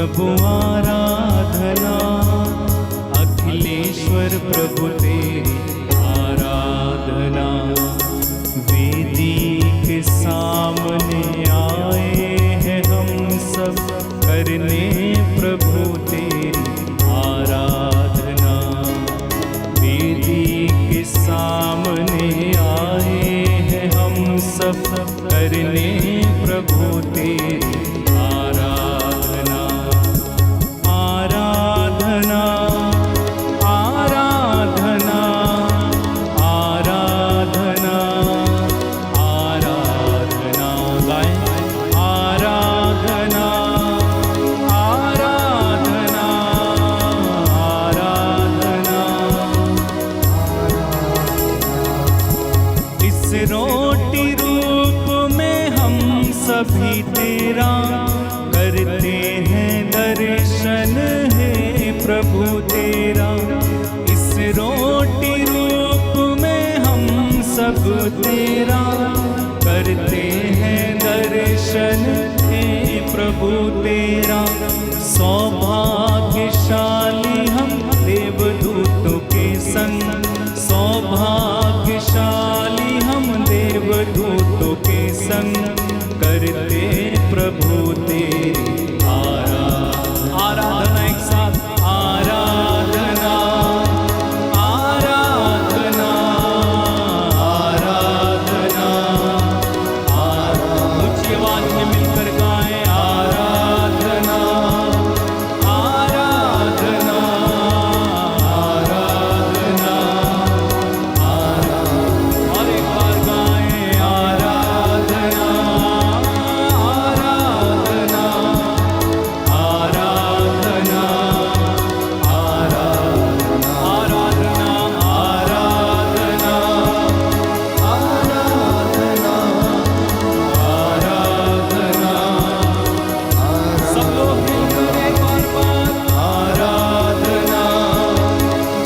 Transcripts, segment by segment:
प्रभु आराधना, अखिलेश्वर प्रभु तेरी आराधना। वेदी के सामने आए हैं हम सब करने प्रभु तेरी आराधना। वेदी के सामने आए हैं हम सब करने प्रभु तेरी आराधना। आराधना आराधना आराधना आराधना गाएं। आराधना आराधना आराधना। इस रोटी रूप में हम सभी तेरा करते हैं दर्शन है प्रभु तेरा। इस रोटी रूप में हम सब तेरा करते हैं दर्शन है प्रभु तेरा। सौभाग्यशाली हम देवदूतों के संग, सौभाग्यशाली हम देवदूतों के संग करते प्रभु तेरी आराधना। एक साथ आराधना आराधना आराधना आराधना। ऊंची आवाज में मिलकर गाएं। आराधना आराधना आराधना आराधना। और एक बार गाएं। आराधना आराधना आराधना आराधना आराधना आराधना आराधना आराधना। सब लोग मिलकर एक बार आराधना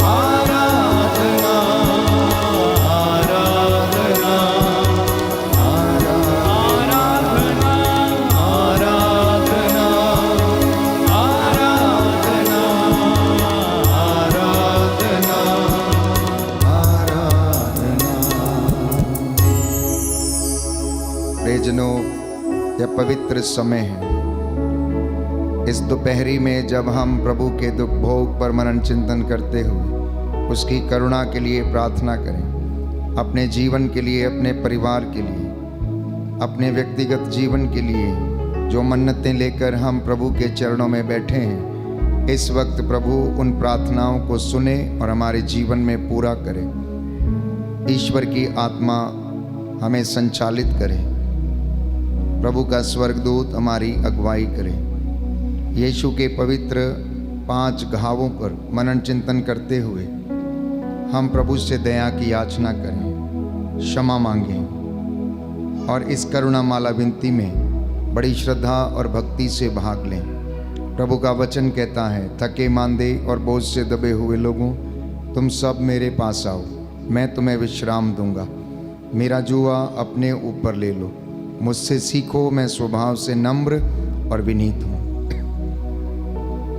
आराधना आराधना आराधना आराधना आराधना आराधना। प्रियजनों, यह पवित्र समय है। इस दोपहरी में जब हम प्रभु के दुख भोग पर मनन चिंतन करते हुए उसकी करुणा के लिए प्रार्थना करें। अपने जीवन के लिए, अपने परिवार के लिए, अपने व्यक्तिगत जीवन के लिए जो मन्नतें लेकर हम प्रभु के चरणों में बैठे हैं, इस वक्त प्रभु उन प्रार्थनाओं को सुने और हमारे जीवन में पूरा करे। ईश्वर की आत्मा हमें संचालित करे। प्रभु का स्वर्गदूत हमारी अगुवाई करे। यीशु के पवित्र 5 घावों पर मनन चिंतन करते हुए हम प्रभु से दया की याचना करें, क्षमा मांगें और इस करुणा माला विनती में बड़ी श्रद्धा और भक्ति से भाग लें। प्रभु का वचन कहता है, थके मांदे और बोझ से दबे हुए लोगों, तुम सब मेरे पास आओ, मैं तुम्हें विश्राम दूंगा। मेरा जुआ अपने ऊपर ले लो, मुझसे सीखो, मैं स्वभाव से नम्र और विनीत हूँ।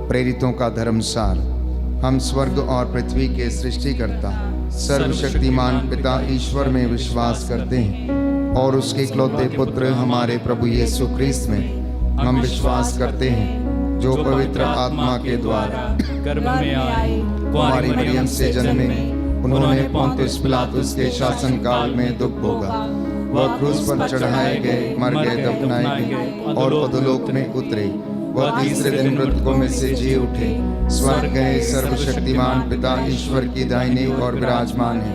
प्रेरितों का धर्मसार। हम स्वर्ग और पृथ्वी के सृष्टिकर्ता सर्वशक्तिमान पिता ईश्वर में विश्वास करते हैं और उसके इकलौते पुत्र हमारे प्रभु यीशु ख्रीस्त में हम विश्वास करते हैं, जो पवित्र आत्मा के द्वारा गर्भ में आए, कुंवारी मरियम से जन्मे। उन्होंने पोंतियुस पिलातुस के शासन काल में दुख भोगा, वह क्रूस पर चढ़ाए गए, मर गए, दफनाए गए और अधोलोक में उतरे। वह तीसरे दिन मृतकों में से जी उठे, स्वर्ग गए, सर्वशक्तिमान पिता ईश्वर की दाहिनी ओर विराजमान है।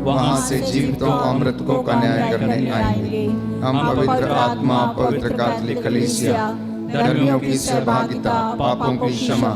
वहां से जीवितों और मृतकों का न्याय करने आएंगे। हम पवित्र आत्मा, पवित्र कैथोलिक कलीसिया, धर्मियों की सहभागिता, पापों की क्षमा,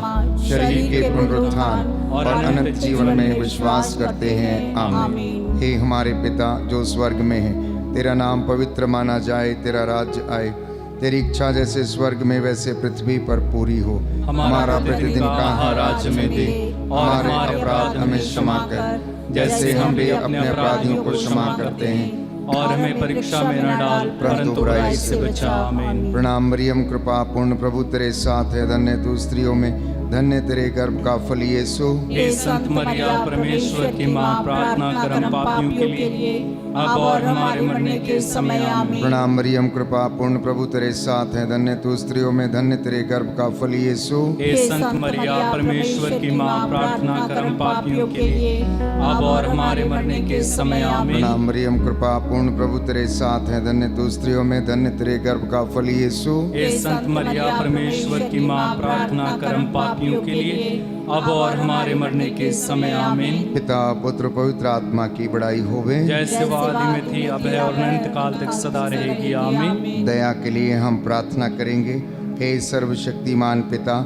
शरीर के पुनरुत्थान और अनंत जीवन में विश्वास करते हैं। आमीन। हे हमारे पिता जो स्वर्ग में है, तेरा नाम पवित्र माना जाए, तेरा राज्य आए, तेरी इच्छा जैसे स्वर्ग में वैसे पृथ्वी पर पूरी हो। हमारा प्रतिदिन का आहार आज हमें दे, और हमारे अपराध हमें क्षमा कर, जैसे हम भी अपने अपराधियों को क्षमा करते हैं। और हमें परीक्षा में न डाल परंतु बुराई से बचा। आमीन। प्रणाम मरियम, कृपा पूर्ण, प्रभु तेरे साथ है, धन्य तू स्त्रियों में, धन्य तेरे गर्भ का फल यीशु। हे संत मरिया परमेश्वर की माँ, प्रार्थना कर हम पापियों के लिए अब और हमारे मरने के समय। आमीन। प्रणाम मरियम, कृपा पूर्ण, प्रभु तेरे साथ है, धन्य तू स्त्रियों में, धन्य तेरे गर्भ का फल यीशु। हे संत मरिया परमेश्वर की माँ, प्रार्थना कर हम पापियों के लिए अब और हमारे मरने के समय। आमीन। प्रणाम मरियम, कृपा पूर्ण, प्रभु तेरे साथ है, धन्य तू स्त्रियों में, धन्य तेरे गर्भ का फल यीशु। हे संत मरिया परमेश्वर की माँ, प्रार्थना कर हम पापियों के लिए अब और हमारे मरने के समय। आमीन। पिता पुत्र पवित्र आत्मा की बड़ाई होवे, जैसे वो आदि में थी, अब है और अनंत काल तक सदा रहेगी। आमीन। दया के लिए हम प्रार्थना करेंगे। हे सर्वशक्तिमान पिता,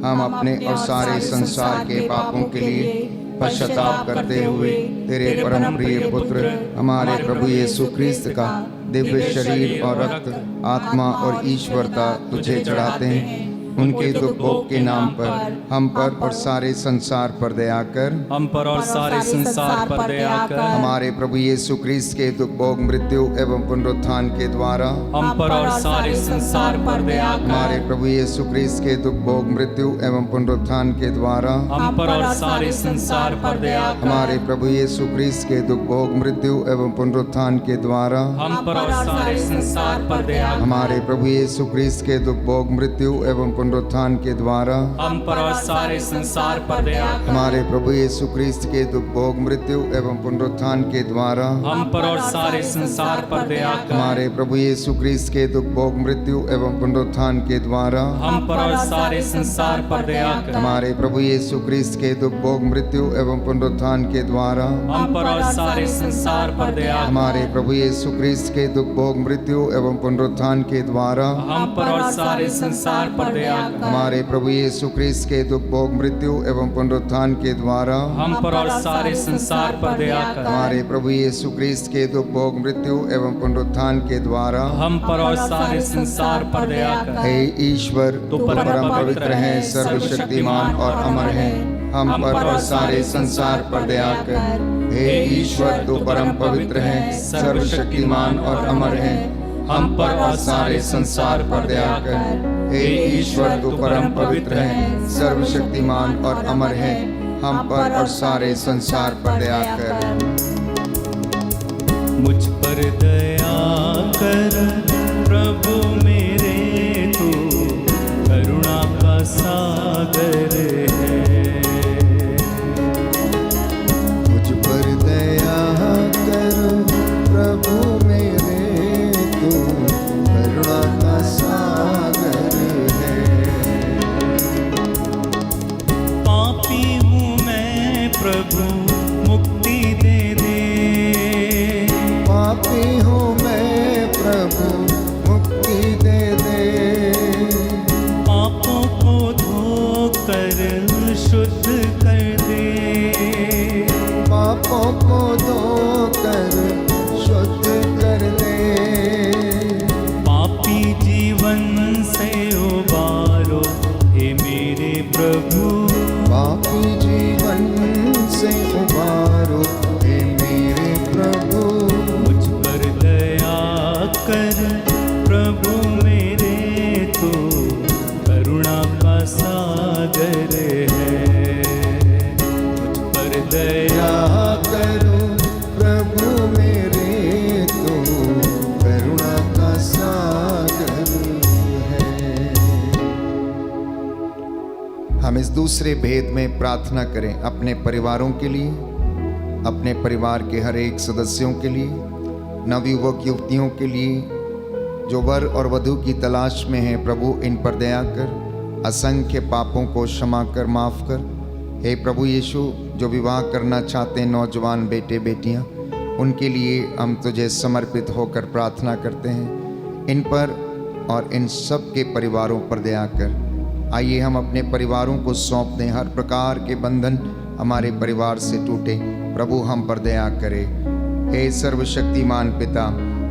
हम अपने और सारे संसार के पापों के लिए पश्चाताप करते हुए तेरे परम प्रिय पुत्र हमारे प्रभु यीशु क्रिस्त का दिव्य शरीर और रक्त, आत्मा और ईश्वरता तुझे चढ़ाते हैं। उनके दुख भोग के नाम पर हम पर और सारे संसार पर दया कर। हम पर और सारे संसार पर दया कर। हमारे प्रभु यीशु क्रिस्त के दुख भोग, मृत्यु एवं पुनरुत्थान के द्वारा हम पर और सारे संसार पर दया कर। हमारे प्रभु यीशु क्रिस्त के दुख भोग, मृत्यु एवं पुनरुत्थान के द्वारा हम पर और सारे संसार पर दया कर। हमारे प्रभु यीशु क्रिस्त के दुख भोग, मृत्यु एवं पुनरुत्थान के द्वारा हम पर और सारे संसार पर दया कर। हमारे प्रभु यीशु क्रिस्त के दुख भोग, मृत्यु एवं पुनरुत्थान के द्वारा हम पर और सारे संसार पर दया कर। हमारे प्रभु यीशु क्रिस्त के दुख भोग, मृत्यु एवं पुनरुत्थान के द्वारा हम पर और सारे संसार पर दया कर। हमारे प्रभु यीशु क्रिस्त के दुख भोग, मृत्यु एवं पुनरुत्थान के द्वारा हम पर और सारे संसार पर दया कर। हमारे प्रभु यीशु क्रिस्त के दुख भोग, मृत्यु एवं पुनरुत्थान के द्वारा हम पर और सारे संसार पर दया कर। हमारे प्रभु यीशु क्रिस्त के दुख भोग, मृत्यु एवं पुनरुत्थान के द्वारा हम पर और सारे संसार पर दया कर। हमारे प्रभु यीशु क्रिस्त के दुख भोग, मृत्यु एवं पुनरुत्थान के द्वारा हम पर और सारे संसार पर दया कर। हमारे प्रभु यीशु क्रिस्त के दुख भोग, मृत्यु एवं पुनरुत्थान के द्वारा हम पर और सारे संसार पर दया कर। हे ईश्वर, तू परम पवित्र है, सर्वशक्तिमान और अमर है, हम पर और सारे संसार पर दया कर। हे ईश्वर, तू परम पवित्र है, सर्वशक्तिमान और अमर है, हम पर और सारे संसार पर दया कर। हे ईश्वर, तू परम पवित्र है, सर्वशक्तिमान और अमर है, हम पर और सारे संसार पर दया कर। मुझ पर दया कर प्रभु मेरे, तू करुणा का सागर है। मुझ पर दया कर प्रभु मेरे, तू करुणा का सागर है। पापी हूँ मैं प्रभु, मुक्ति दे दे। पापी हूँ मैं प्रभु, मुक्ति दे दे। पापों को धोकर शुद्ध कर दे। पापों को धोकर शुद्ध कर दे। पापी जीवन से उबारो हे मेरे प्रभु। पापी जीवन से उबारो हे मेरे प्रभु। मुझ पर दया कर प्रभु मेरे, तो करुणा का सागर है। मुझ पर दया दया करो प्रभु मेरे, तो करुणा का सागर है। हम इस दूसरे भेद में प्रार्थना करें अपने परिवारों के लिए, अपने परिवार के हर एक सदस्यों के लिए, नवयुवक युवतियों के लिए जो वर और वधू की तलाश में हैं। प्रभु इन पर दया कर, असंख्य पापों को क्षमा कर, माफ कर। हे प्रभु यीशु, जो विवाह करना चाहते हैं नौजवान बेटे बेटियां, उनके लिए हम तुझे समर्पित होकर प्रार्थना करते हैं। इन पर और इन सब के परिवारों पर दया कर। आइए हम अपने परिवारों को सौंप दें। हर प्रकार के बंधन हमारे परिवार से टूटे। प्रभु हम पर दया करे। हे सर्वशक्तिमान पिता,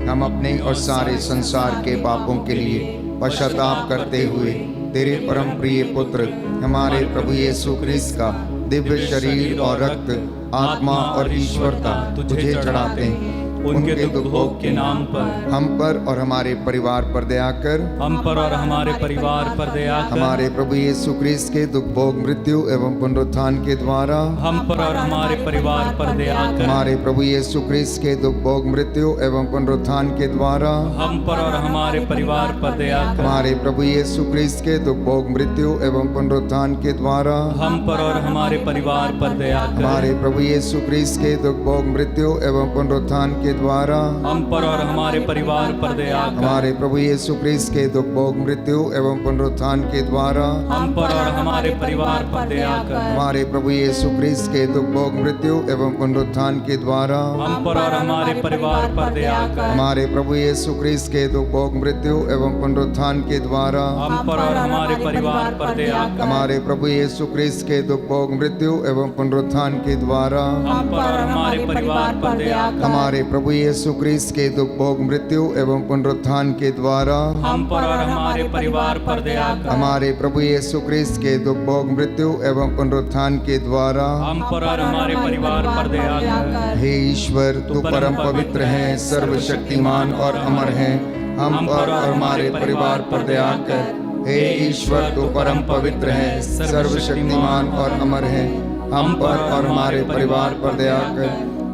हम अपने और सारे संसार के पापों के लिए पश्चाताप करते हुए तेरे परम प्रिय पुत्र हमारे प्रभु यीशु क्रिस्त का दिव्य शरीर और रक्त, आत्मा और ईश्वरता तुझे चढ़ाते हैं। उनके दुख भोग के नाम पर हम पर और हमारे परिवार पर दया कर। हम पर और हमारे परिवार पर दया कर। हमारे प्रभु यीशु क्रिस्त के दुख भोग मृत्यु एवं पुनरुत्थान के द्वारा हम पर और हमारे परिवार पर दया कर। हमारे प्रभु यीशु क्रिस्त के दुख भोग मृत्यु एवं पुनरुत्थान के द्वारा हम पर और हमारे परिवार पर दया कर। हमारे प्रभु यीशु क्रिस्त के दुख भोग मृत्यु एवं पुनरुत्थान के द्वारा हम पर और हमारे परिवार पर दया कर। हमारे प्रभु यीशु क्रिस्त के दुख भोग मृत्यु एवं पुनरुत्थान के द्वारा हम पर और हमारे परिवार पर दया कर। हमारे प्रभु यीशु क्रिस्त के दुख भोग मृत्यु एवं पुनरुत्थान के द्वारा हम पर और हमारे परिवार पर दया कर। हमारे प्रभु यीशु क्रिस्त के दुख भोग मृत्यु एवं पुनरुत्थान के द्वारा हम पर और हमारे परिवार पर दया कर। हमारे प्रभु यीशु क्रिस्त के दुख भोग मृत्यु एवं पुनरुत्थान के द्वारा हम पर और हमारे परिवार पर दया कर। हमारे प्रभु यीशु क्रिस्त के दुख भोग मृत्यु एवं पुनरुत्थान के द्वारा हम पर और हमारे परिवार पर दया कर। हमारे प्रभु यीशु क्रिस्त के दुख भोग मृत्यु एवं पुनरुत्थान के द्वारा हम पर और हमारे परिवार पर दया कर। हमारे प्रभु यीशु क्रिस्त के दुख भोग मृत्यु एवं पुनरुत्थान के द्वारा हम पर और हमारे परिवार पर दया कर। हे ईश्वर, तू परम पवित्र है, सर्वशक्तिमान और अमर है। हम पर और हमारे परिवार पर दया कर। हे ईश्वर, तू परम पवित्र है, सर्वशक्तिमान और अमर है। हम पर और हमारे परिवार पर दया कर।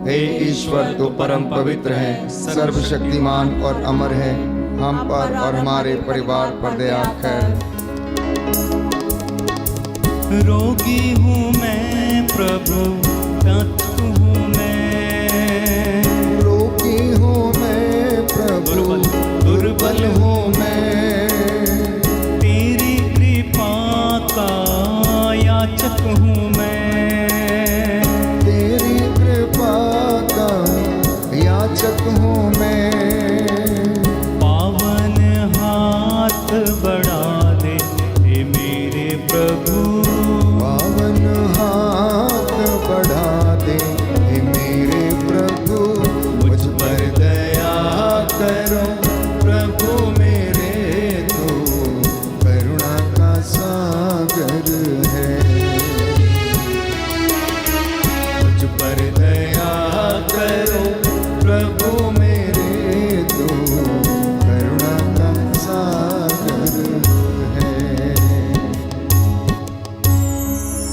हे ईश्वर, तू परम पवित्र है, सर्वशक्तिमान और अमर है। हम पर और हमारे परिवार पर दया कर। रोगी हूँ मैं प्रभु, त्रस्त हूँ मैं। रोगी हूँ मैं प्रभु, दुर्बल हूँ मैं। तेरी कृपा का याचक हूँ मैं। तेरी कृपा का याचक हूँ मैं। पावन हाथ बढ़ा दे हे मेरे प्रभु। पावन हाथ बढ़ा दे हे मेरे प्रभु। मुझ पर दया करो प्रभु मेरे, तो करुणा का सागर है। मुझ पर दया करो प्रभु मेरे, तो करुणा का सागर है।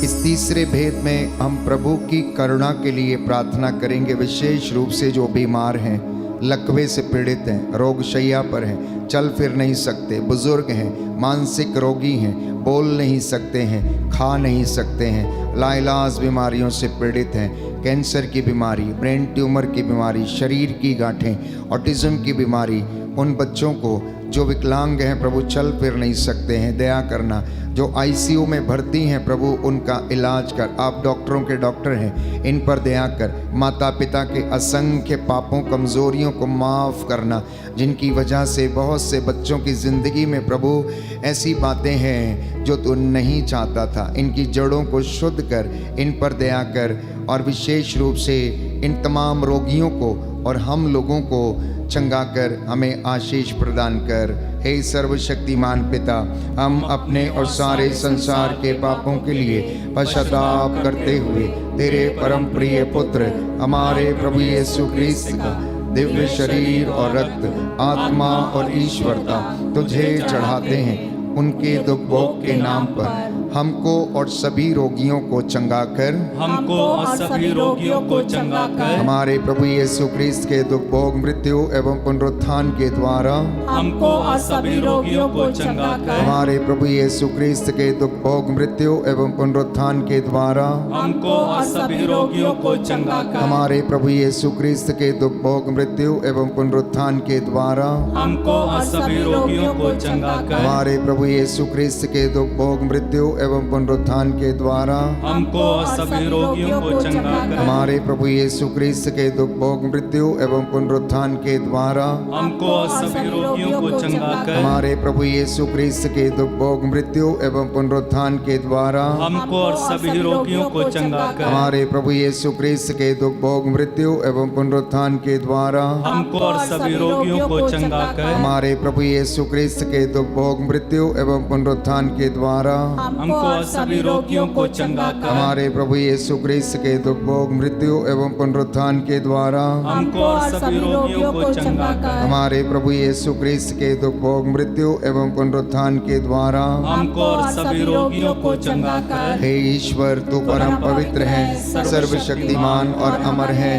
इस तीसरे भेद में हम प्रभु की करुणा के लिए प्रार्थना करेंगे। विशेष रूप से जो बीमार हैं, लकवे से पीड़ित हैं, रोग शैया पर हैं, चल फिर नहीं सकते, बुजुर्ग हैं, मानसिक रोगी हैं, बोल नहीं सकते हैं, खा नहीं सकते हैं, लाइलाज बीमारियों से पीड़ित हैं, कैंसर की बीमारी, ब्रेन ट्यूमर की बीमारी, शरीर की गांठें, ऑटिज्म की बीमारी, उन बच्चों को जो विकलांग हैं प्रभु, चल फिर नहीं सकते हैं, दया करना। जो आईसीयू में भर्ती हैं प्रभु, उनका इलाज कर। आप डॉक्टरों के डॉक्टर हैं, इन पर दया कर। माता पिता के असंख्य पापों कमज़ोरियों को माफ़ करना, जिनकी वजह से बहुत से बच्चों की ज़िंदगी में प्रभु ऐसी बातें हैं जो तू नहीं चाहता था। इनकी जड़ों को शुद्ध कर, इन पर दया कर। और विशेष रूप से इन तमाम रोगियों को और हम लोगों को चंगा कर, हमें आशीष प्रदान कर। हे सर्वशक्तिमान पिता, हम अपने और सारे संसार के पापों के लिए पश्चाताप करते हुए तेरे परम प्रिय पुत्र हमारे प्रभु यीशु क्रिस्त का दिव्य शरीर और रक्त, आत्मा और ईश्वरता तुझे चढ़ाते हैं। उनके दुख भोग के नाम पर हमको और सभी रोगियों को चंगा कर। हमको और सभी रोगियों को चंगा कर। हमारे प्रभु यीशु क्रिस्त के दुख भोग मृत्यु एवं पुनरुत्थान के द्वारा हमको और सभी रोगियों को चंगा कर। हमारे प्रभु यीशु क्रिस्त के दुख भोग मृत्यु एवं पुनरुत्थान के द्वारा हमको और सभी रोगियों को चंगा कर। हमारे प्रभु यीशु क्रिस्त के दुख भोग मृत्यु एवं पुनरुत्थान के द्वारा हमको और सभी रोगियों को चंगा कर। हमारे प्रभु यीशु क्रिस्त के दुख भोग मृत्यु एवं पुनरुत्थान के द्वारा हमको और सभी रोगियों को चंगा कर। हमारे प्रभु यीशु क्रिस्त के दुख भोग मृत्यु एवं पुनरुत्थान के द्वारा हमको और सभी रोगियों को चंगा कर। हमारे प्रभु यीशु क्रिस्त के दुख भोग मृत्यु एवं पुनरुत्थान के द्वारा हमको और सभी रोगियों को चंगा कर। हमारे प्रभु यीशु क्रिस्त के दुख भोग मृत्यु एवं पुनरुत्थान के द्वारा हमको और सभी रोगियों को चंगा कर। हमारे प्रभु यीशु क्रिस्त के दुख भोग मृत्यु एवं पुनरुत्थान के द्वारा हमको और सभी रोगियों को चंगा कर। हमारे प्रभु यीशु क्रिस्त के दुख भोग मृत्यु एवं पुनरुत्थान के द्वारा हमको और सभी रोगियों को चंगा कर। हमारे प्रभु यीशु क्रिस्त के दुख भोग मृत्यु एवं पुनरुत्थान के द्वारा हमको और सभी रोगियों को चंगा कर। हे ईश्वर, तू परम पवित्र है, सर्वशक्तिमान और अमर है,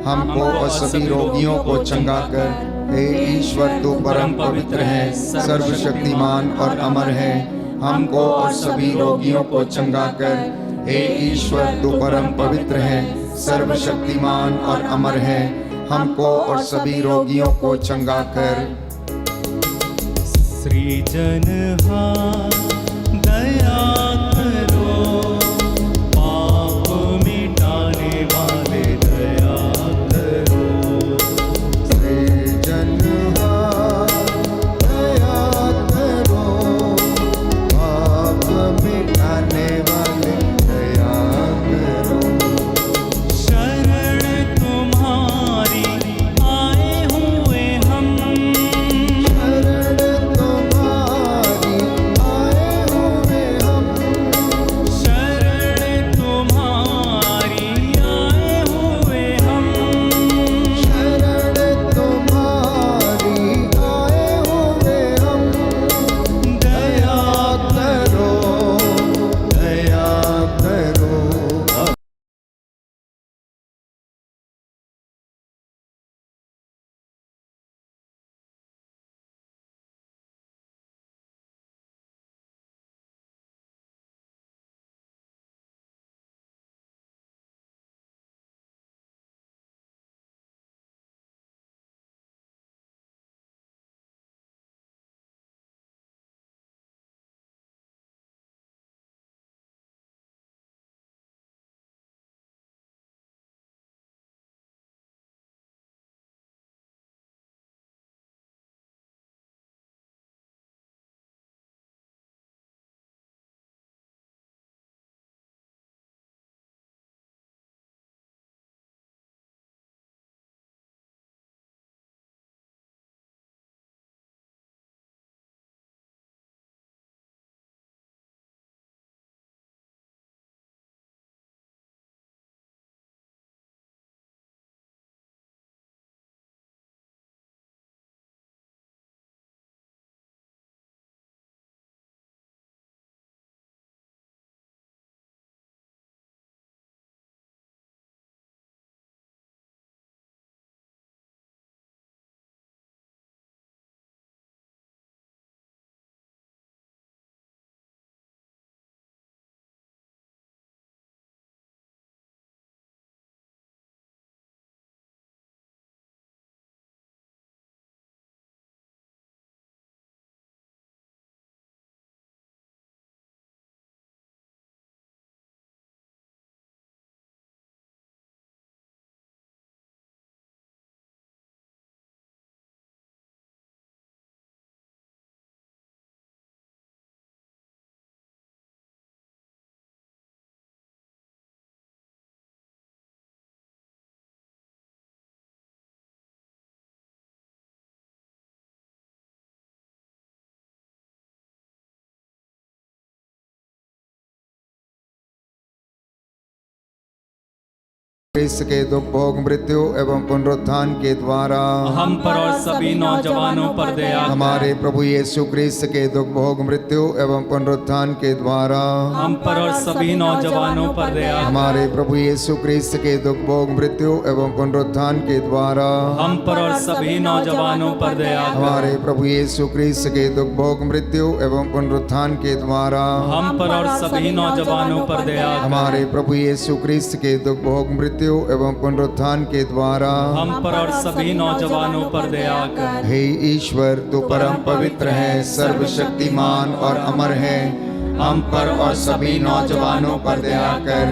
हमको और सभी रोगियों को चंगा कर। हे ईश्वर, तू परम पवित्र है, सर्वशक्तिमान और अमर है, हमको और सभी रोगियों को चंगा कर। हे ईश्वर, तू परम पवित्र है, सर्वशक्तिमान और अमर है, हमको और सभी रोगियों को चंगा कर। सृजनहार दया करो, पाप मिटाने वाले दया करो। सृजनहार दया करो, पाप मिटाने वाले दया करो। शरण तुम्हारी आए हुए हम, शरण तुम्हारी आए हुए हम, शरण तुम्हारी आए हुए हम। शरण तुम्हारी आए हुए हम। दया करो, दया करो। क्रिस्त के दुख भोग मृत्यु एवं पुनरुत्थान के द्वारा हम पर और सभी नौजवानों पर दया कर। हमारे प्रभु यीशु क्रिस्त के दुख भोग मृत्यु एवं पुनरुत्थान के द्वारा हम पर और सभी नौजवानों पर दया कर। हमारे प्रभु यीशु क्रिस्त के दुख भोग मृत्यु एवं पुनरुत्थान के द्वारा हम पर और सभी नौजवानों पर दया कर। हमारे प्रभु यीशु क्रिस्त के दुख भोग मृत्यु एवं पुनरुत्थान के द्वारा हम पर और सभी नौजवानों पर दया कर। हमारे प्रभु यीशु क्रिस्त के दुख भोग मृत्यु एवं पुनरुत्थान के द्वारा हम पर और सभी नौजवानों पर दया कर। हे ईश्वर, तू परम पवित्र है, सर्वशक्तिमान और अमर है, हम पर और सभी नौजवानों पर दया कर।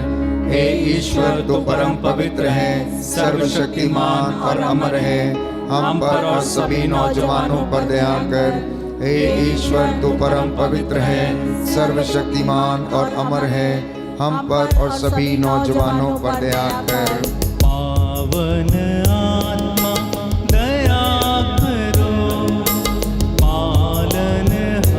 हे ईश्वर, तू परम पवित्र है, सर्वशक्तिमान और अमर है, हम पर और सभी नौजवानों पर दया कर। हे ईश्वर, तू परम पवित्र है, सर्वशक्तिमान और अमर है, हम पर और सभी नौजवानों पर दया कर। पावन आत्मा दया करो, पालनहारा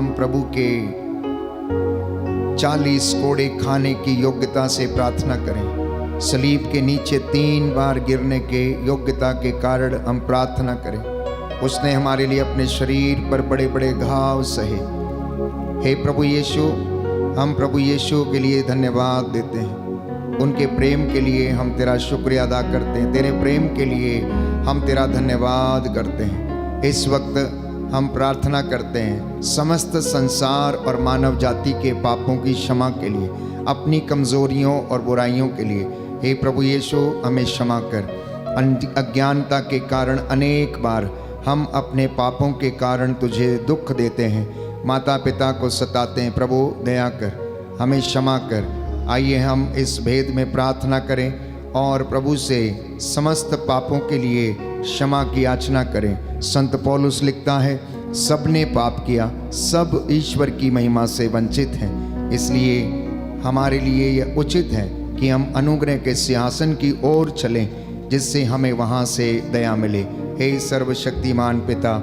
हम प्रभु के 40 कोड़े खाने की योग्यता से प्रार्थना करें। सलीब के नीचे 3 बार गिरने के योग्यता के कारण हम प्रार्थना करें। उसने हमारे लिए अपने शरीर पर बड़े बड़े घाव सहे। हे प्रभु यीशु, हम प्रभु यीशु के लिए धन्यवाद देते हैं। उनके प्रेम के लिए हम तेरा शुक्रिया अदा करते हैं। तेरे प्रेम के लिए हम तेरा धन्यवाद करते हैं। इस वक्त हम प्रार्थना करते हैं समस्त संसार और मानव जाति के पापों की क्षमा के लिए, अपनी कमज़ोरियों और बुराइयों के लिए। हे प्रभु यीशु, हमें क्षमा कर। अज्ञानता के कारण अनेक बार हम अपने पापों के कारण तुझे दुख देते हैं, माता पिता को सताते हैं। प्रभु दया कर, हमें क्षमा कर। आइए हम इस भेद में प्रार्थना करें और प्रभु से समस्त पापों के लिए क्षमा की याचना करें। संत पौलुस लिखता है, सबने पाप किया, सब ईश्वर की महिमा से वंचित हैं। इसलिए हमारे लिए यह उचित है कि हम अनुग्रह के सिंहासन की ओर चलें, जिससे हमें वहाँ से दया मिले। हे सर्वशक्तिमान पिता,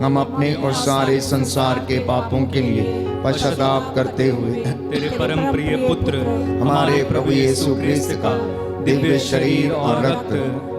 हम अपने और सारे संसार के पापों के लिए पश्चाताप करते हुए तेरे परम प्रिय पुत्र हमारे प्रभु यीशु क्रिस्त का दिव्य शरीर और रक्त,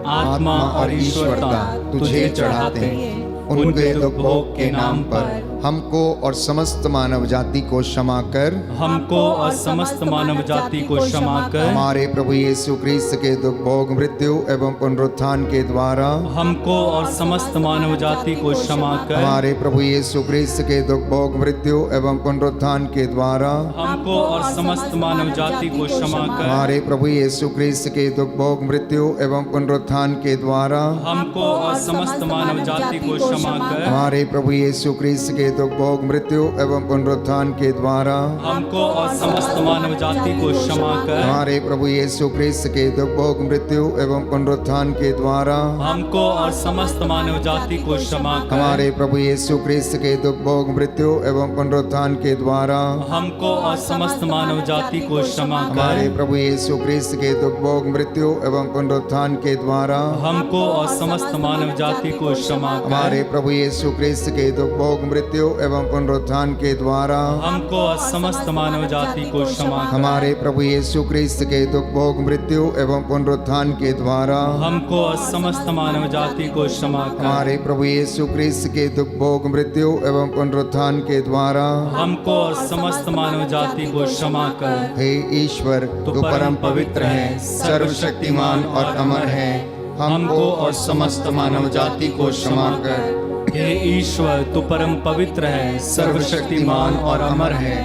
आत्मा और ईश्वरता तुझे चढ़ाते हैं। उनके दुख भोग के नाम पर हमको और समस्त मानव जाति को क्षमा कर, हमको और समस्त मानव जाति को क्षमा कर, हमारे प्रभु यीशु क्रिस्त के दुख भोग, मृत्यु एवं पुनरुत्थान के द्वारा हमको और समस्त मानव जाति को क्षमा कर, हमारे प्रभु यीशु क्रिस्त के दुख भोग, मृत्यु एवं पुनरुत्थान के द्वारा हमको और समस्त मानव जाति को क्षमा कर, हमारे प्रभु यीशु क्रिस्त के दुख भोग, मृत्यु एवं पुनरुत्थान के द्वारा हमको और समस्त मानव जाति को क्षमा कर, हमारे प्रभु यीशु क्रिस्त के दुख भोग, मृत्यु एवं पुनरुत्थान के द्वारा हमको और समस्त मानव जाति को क्षमा कर, हमारे प्रभु यीशु क्रिस्त के दुख भोग, मृत्यु एवं पुनरुत्थान के द्वारा हमको और समस्त मानव जाति को क्षमा कर, हमारे प्रभु यीशु क्रिस्त के दुख भोग, मृत्यु एवं पुनरुत्थान के द्वारा हमको और समस्त मानव जाति को क्षमा कर, हमारे प्रभु यीशु क्रिस्त के दुख भोग, मृत्यु एवं पुनरुत्थान के द्वारा हमको और समस्त मानव जाति को क्षमा कर, हमारे प्रभु यीशु क्रिस्त के दुख भोग, मृत्यु एवं पुनरुत्थान के द्वारा हमको और समस्त मानव जाति को क्षमा कर, हमारे प्रभु यीशु क्रिस्त के दुख भोग, मृत्यु एवं पुनरुत्थान के द्वारा हमको और समस्त मानव जाति को क्षमा कर, हमारे प्रभु यीशु क्रिस्त के दुख भोग, मृत्यु एवं पुनरुत्थान के द्वारा हमको और समस्त मानव जाति को क्षमा कर। हे ईश्वर, तू परम पवित्र है, सर्वशक्तिमान और अमर है। हमको और समस्त मानव जाति को क्षमा कर। हे ईश्वर, तू परम पवित्र है, सर्वशक्तिमान और अमर है।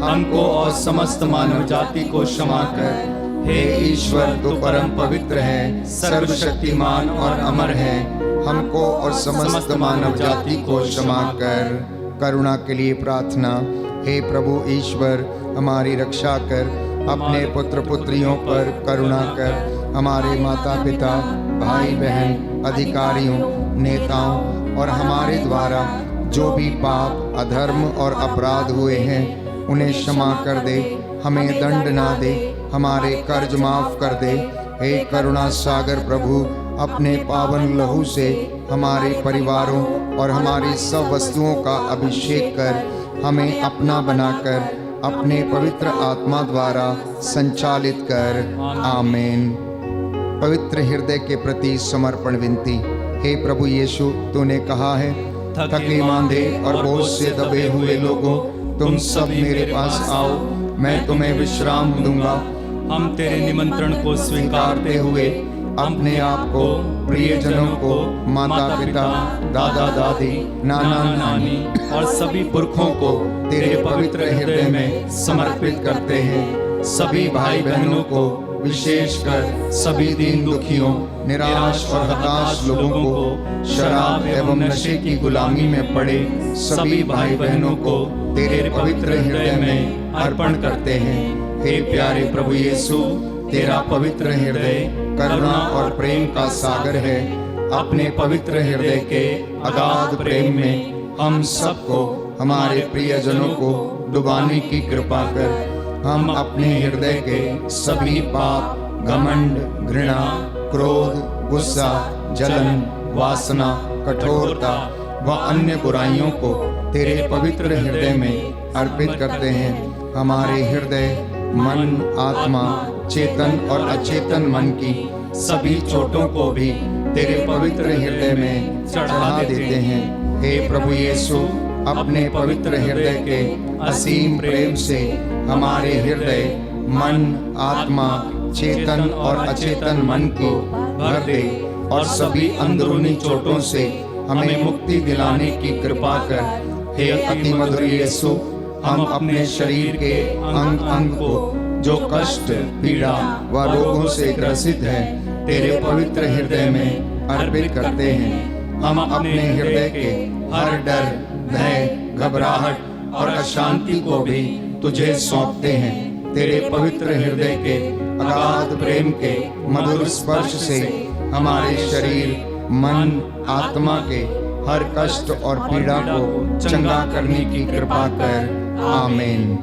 हमको और समस्त मानव जाति को क्षमा कर। हे ईश्वर, तू परम पवित्र है, सर्वशक्तिमान और अमर है। हमको और समस्त मानव जाति को क्षमा कर। करुणा के लिए प्रार्थना। हे प्रभु ईश्वर, हमारी रक्षा कर, अपने पुत्र पुत्रियों पर करुणा कर। हमारे माता पिता, भाई बहन, अधिकारियों, नेताओं और हमारे द्वारा जो भी पाप, अधर्म और अपराध हुए हैं, उन्हें क्षमा कर दे। हमें दंड ना दे, हमारे कर्ज माफ कर दे। हे करुणा सागर प्रभु, अपने पावन लहू से हमारे परिवारों और हमारी सब वस्तुओं का अभिषेक कर। हमें अपना बनाकर अपने पवित्र आत्मा द्वारा संचालित कर। आमीन। पवित्र हृदय के प्रति समर्पण विनती। हे प्रभु यीशु, तूने कहा है, थके मांदे और बोझ से दबे हुए लोगों, तुम सब मेरे पास आओ, मैं तुम्हें विश्राम दूंगा। हम तेरे निमंत्रण को स्वीकारते हुए अपने आप को, प्रियजनों को, माता पिता, दादा दादी, नाना नानी और सभी पुरखों को तेरे पवित्र हृदय में समर्पित करते हैं। सभी भाई बहनों को, विशेषकर सभी दीन दुखियों, निराश और हताश लोगों को, शराब एवं नशे की गुलामी में पड़े सभी भाई बहनों को तेरे पवित्र हृदय में अर्पण करते हैं। हे प्यारे प्रभु यीशु, तेरा पवित्र हृदय करुणा और प्रेम का सागर है। अपने पवित्र हृदय के अगाध प्रेम में हम सबको, हमारे प्रियजनों को डुबाने की कृपा कर। हम अपने हृदय के सभी पाप, घमंड, घृणा, क्रोध, गुस्सा, जलन, वासना, कठोरता व अन्य बुराइयों को तेरे पवित्र हृदय में अर्पित करते हैं। हमारे हृदय, मन, आत्मा, चेतन और अचेतन मन की सभी चोटों को भी तेरे पवित्र हृदय में चढ़ा देते हैं। हे प्रभु यीशु, अपने पवित्र हृदय के असीम प्रेम से हमारे हृदय, मन, आत्मा, चेतन और अचेतन मन को भर दे और सभी अंदरूनी चोटों से हमें मुक्ति दिलाने की कृपा कर। हे अति मधुर यीशु, हम अपने शरीर के अंग अंग को जो कष्ट, पीड़ा व रोगों से ग्रसित है, तेरे पवित्र हृदय में अर्पित करते हैं। हम अपने हृदय के हर डर, भय, घबराहट और अशांति को भी तुझे सौंपते हैं। तेरे पवित्र हृदय के अगाध प्रेम के मधुर स्पर्श से हमारे शरीर, मन, आत्मा के हर कष्ट और पीड़ा को चंगा करने की कृपा कर। आमीन।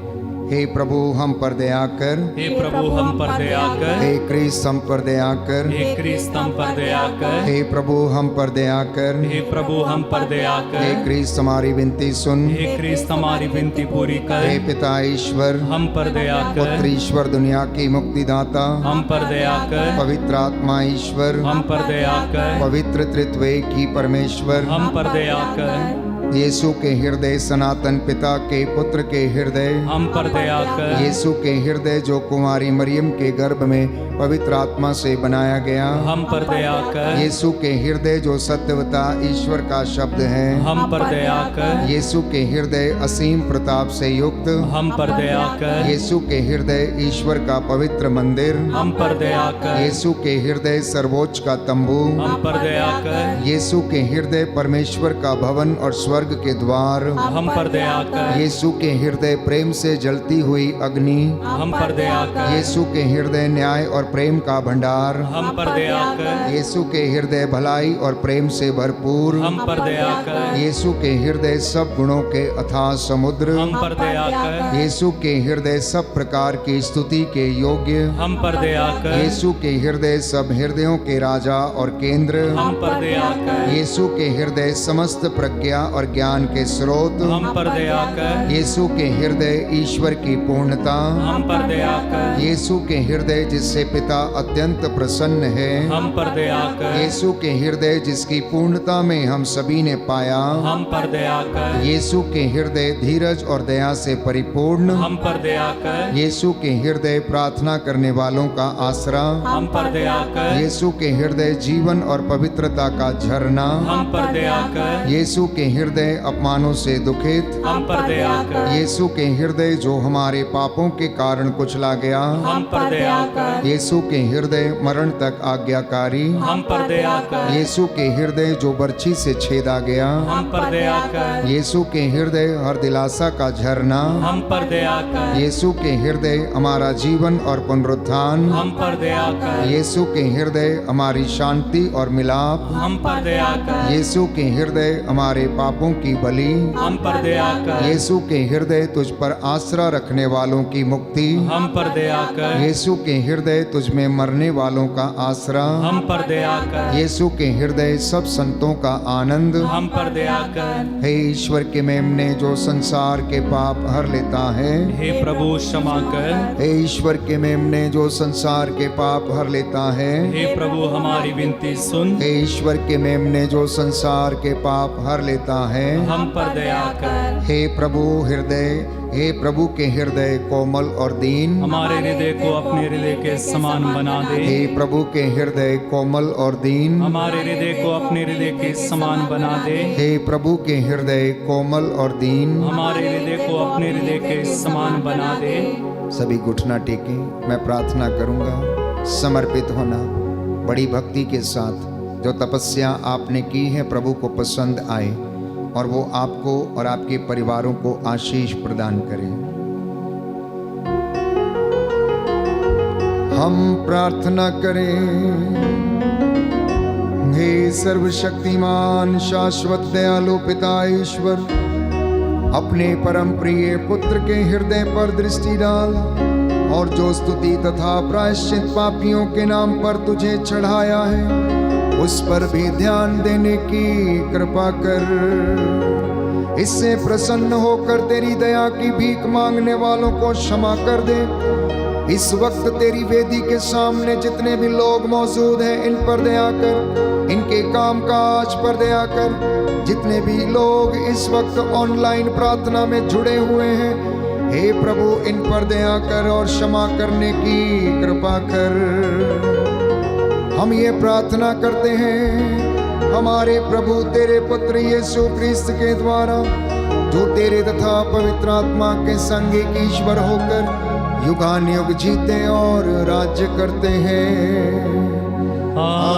हे प्रभु, हम पर दया कर। हे प्रभु, हम पर दया कर। हे क्रिस्त, हम पर दया कर। हे क्रिस्त, हम पर दया कर। हे प्रभु, हम पर दया कर। हे प्रभु, हम पर दया कर। हे क्रिस्त, हमारी विनती सुन। हे क्रिस्त, हमारी विनती पूरी कर। हे पिता ईश्वर, हम पर दया कर। पुत्र ईश्वर, दुनिया की मुक्तिदाता, हम पर दया कर। पवित्र आत्मा ईश्वर, हम पर दया कर। पवित्र त्रित्वैक की परमेश्वर, हम पर दया कर। यीशु के हृदय, सनातन पिता के पुत्र के हृदय, हम पर दया कर। यीशु के हृदय जो कुमारी मरियम के गर्भ में पवित्र आत्मा से बनाया गया, हम पर दया कर। यीशु के हृदय जो सत्यवता ईश्वर का शब्द है, हम पर दया कर। यीशु के हृदय असीम प्रताप से युक्त, हम पर दया कर। यीशु के हृदय ईश्वर का पवित्र मंदिर, हम पर दया कर। यीशु के हृदय सर्वोच्च का तंबू, हम पर दया कर। यीशु के हृदय परमेश्वर का भवन और स्वर्ग के द्वार, हम पर दया कर। यीशु के हृदय प्रेम से जलती हुई अग्नि, हम पर दया कर। यीशु के हृदय न्याय और प्रेम का भंडार, हम पर दया कर। यीशु के हृदय भलाई और प्रेम से भरपूर, हम पर दया कर। यीशु के हृदय सब गुणों के अथाह समुद्र, हम पर दया कर। यीशु के हृदय सब प्रकार की स्तुति के योग्य, हम पर दया कर। यीशु के हृदय सब हृदयों के राजा और केंद्र, हम पर दया कर। यीशु के हृदय समस्त प्रज्ञा और ज्ञान के स्रोत, हम पर दया कर। यीशु के हृदय ईश्वर की पूर्णता, हम पर दया कर। यीशु के हृदय जिससे पिता अत्यंत प्रसन्न है, हम पर दया कर। यीशु के हृदय जिसकी पूर्णता में हम सभी ने पाया, हम पर दया कर। यीशु के हृदय धीरज और दया से परिपूर्ण, हम पर दया कर। यीशु के हृदय प्रार्थना करने वालों का आसरा, हम पर दया कर। यीशु के हृदय जीवन और पवित्रता का झरना, हम पर दया कर। यीशु के हृदय अपमानों से दुखित, हम पर दया कर। यीशु के हृदय जो हमारे पापों के कारण कुचला गया, हम पर दया कर। यीशु के हृदय मरण तक आज्ञाकारी, हम पर दया कर। यीशु के हृदय जो बर्छी से छेदा गया, हम पर दया कर। यीशु के हृदय हर दिलासा का झरना, हम पर दया कर। यीशु के हृदय हमारा जीवन और पुनरुत्थान, हम पर दया कर। यीशु के हृदय हमारी शांति और मिलाप, हम पर दया कर। यीशु के हृदय हमारे पापों की बलि, हम पर दया कर। यीशु के हृदय तुझ पर आसरा रखने वालों की मुक्ति, हम पर दया कर। यीशु के हृदय तुझ में मरने वालों का आसरा, हम पर दया कर। यीशु के हृदय सब संतों का आनंद, हम पर दया कर। हे ईश्वर के मेमने जो संसार के पाप हर लेता है, हे प्रभु क्षमा कर। हे ईश्वर के मेमने जो संसार के पाप हर लेता है, हे प्रभु हमारी विनती सुन। हे ईश्वर के मेमने जो संसार के पाप हर लेता है, हम पर दया कर। हे प्रभु हृदय, हे प्रभु के हृदय कोमल और दीन, हमारे हृदय को अपने हृदय के समान बना दे। हे प्रभु के हृदय कोमल और दीन, हमारे हृदय को अपने हृदय के समान बना दे। हे प्रभु के हृदय कोमल और दीन, हमारे हृदय को अपने हृदय के समान बना दे। सभी घुटना टेके, मैं प्रार्थना करूंगा। समर्पित होना बड़ी भक्ति के साथ जो तपस्या आपने की है प्रभु को पसंद आए और वो आपको और आपके परिवारों को आशीष प्रदान करें। हम प्रार्थना करें। हे सर्वशक्तिमान शाश्वत दयालु पिता ईश्वर, अपने परम प्रिय पुत्र के हृदय पर दृष्टि डाल और जो स्तुति तथा प्रायश्चित पापियों के नाम पर तुझे चढ़ाया है उस पर भी ध्यान देने की कृपा कर। इससे प्रसन्न होकर तेरी दया की भीख मांगने वालों को क्षमा कर दे। इस वक्त तेरी वेदी के सामने जितने भी लोग मौजूद हैं, इन पर दया कर, इनके काम काज पर दया कर। जितने भी लोग इस वक्त ऑनलाइन प्रार्थना में जुड़े हुए हैं, हे प्रभु इन पर दया कर और क्षमा करने की कृपा कर। हम ये प्रार्थना करते हैं हमारे प्रभु तेरे पुत्र यीशु क्रिस्त के द्वारा, जो तेरे तथा पवित्र आत्मा के संग एक ईश्वर होकर युगानुयुग जीते और राज्य करते हैं। आमीन।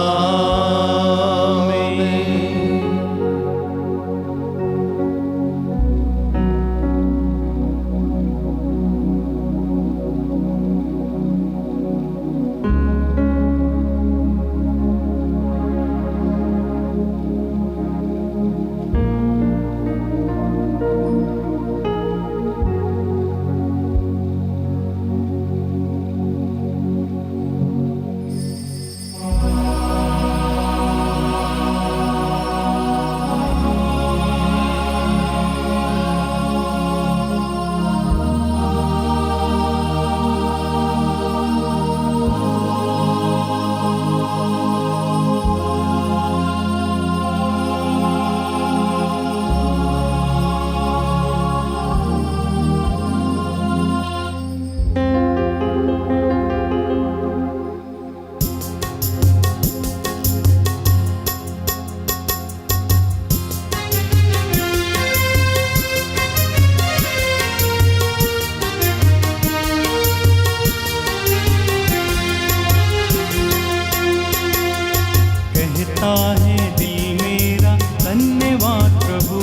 कहता है दिल मेरा धन्यवाद प्रभु,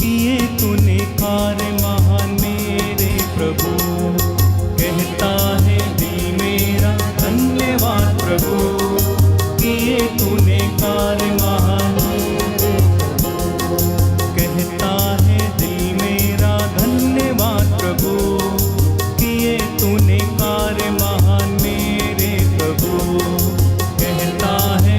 किए तूने कार्य महान मेरे प्रभु। कहता है दिल मेरा धन्यवाद प्रभु, किए तूने कार्य महान मेरे प्रभु। कहता है दिल मेरा धन्यवाद प्रभु, किए तूने कार्य महान मेरे प्रभु। कहता है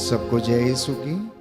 सबको जय यीशु की।